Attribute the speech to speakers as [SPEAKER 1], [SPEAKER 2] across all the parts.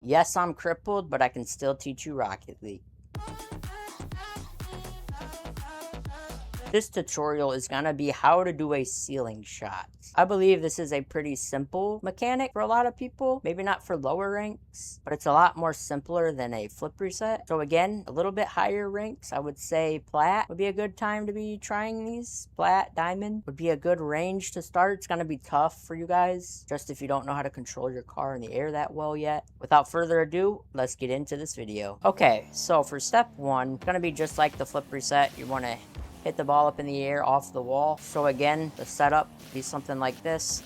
[SPEAKER 1] Yes, I'm crippled, but I can still teach you Rocket League. This tutorial is going to be how to do a ceiling shot. I believe this is a pretty simple mechanic for a lot of people. Maybe not for lower ranks, but it's a lot more simpler than a flip reset. So again, a little bit higher ranks, I would say plat would be a good time to be trying these. Plat, diamond would be a good range to start. It's going to be tough for you guys, just if you don't know how to control your car in the air that well yet. Without further ado, let's get into this video. Okay, so for step one, it's going to be just like the flip reset. You want to hit the ball up in the air off the wall. So again, the setup be something like this.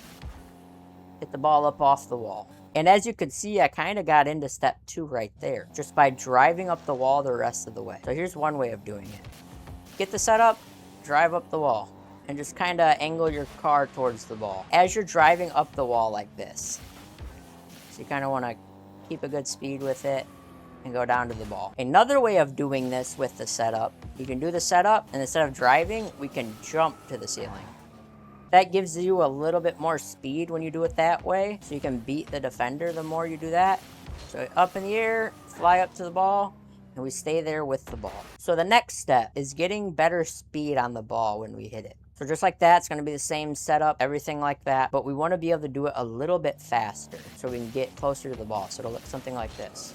[SPEAKER 1] Hit the ball up off the wall. And as you can see, I kind of got into step two right there, just by driving up the wall the rest of the way. So here's one way of doing it. Get the setup, drive up the wall, and just kind of angle your car towards the ball. As you're driving up the wall like this, so you kind of want to keep a good speed with it and go down to the ball. Another way of doing this with the setup, you can do the setup, and instead of driving, we can jump to the ceiling. That gives you a little bit more speed when you do it that way, so you can beat the defender the more you do that. So up in the air, fly up to the ball, and we stay there with the ball. So the next step is getting better speed on the ball when we hit it. So just like that, it's going to be the same setup, everything like that, but we want to be able to do it a little bit faster so we can get closer to the ball. So it'll look something like this.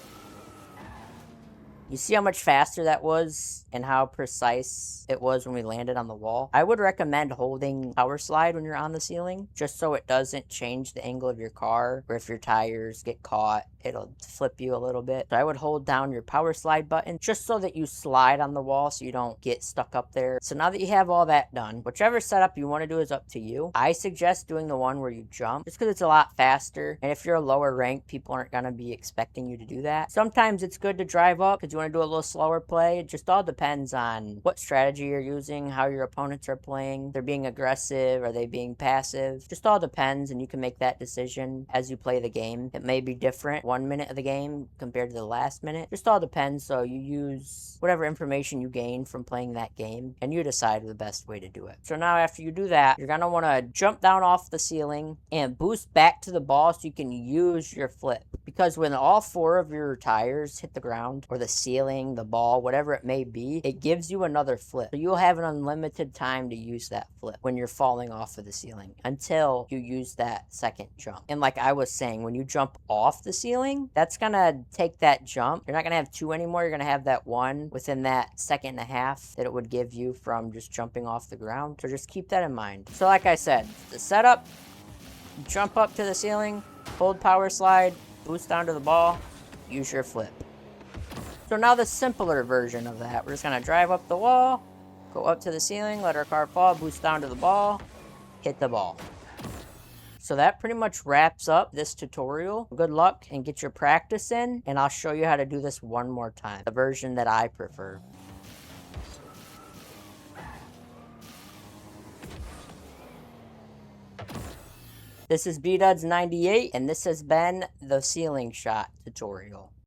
[SPEAKER 1] You see how much faster that was and how precise it was when we landed on the wall? I would recommend holding power slide when you're on the ceiling, just so it doesn't change the angle of your car, or if your tires get caught, it'll flip you a little bit. So I would hold down your power slide button just so that you slide on the wall so you don't get stuck up there. So now that you have all that done, whichever setup you want to do is up to you. I suggest doing the one where you jump, just because it's a lot faster. And if you're a lower rank, people aren't going to be expecting you to do that. Sometimes it's good to drive up because you want to do a little slower play. It just all depends on what strategy you're using, how your opponents are playing. They're being aggressive, are they being passive? Just all depends, and you can make that decision as you play the game. It may be different 1 minute of the game compared to the last minute. Just all depends, so you use whatever information you gain from playing that game, and you decide the best way to do it. So now after you do that, you're going to want to jump down off the ceiling and boost back to the ball so you can use your flip. Because when all four of your tires hit the ground, or the ceiling, the ball, whatever it may be, it gives you another flip. So you'll have an unlimited time to use that flip when you're falling off of the ceiling until you use that second jump. And like I was saying, when you jump off the ceiling, that's gonna take that jump. You're not gonna have two anymore. You're gonna have that one within that second and a half that it would give you from just jumping off the ground. So just keep that in mind. So like I said, the setup, jump up to the ceiling, hold power slide, boost down to the ball, use your flip. So now the simpler version of that, we're just gonna drive up the wall, go up to the ceiling, let our car fall, boost down to the ball, hit the ball. So that pretty much wraps up this tutorial. Good luck and get your practice in, and I'll show you how to do this one more time, the version that I prefer. This is BDuds98, and this has been the ceiling shot tutorial.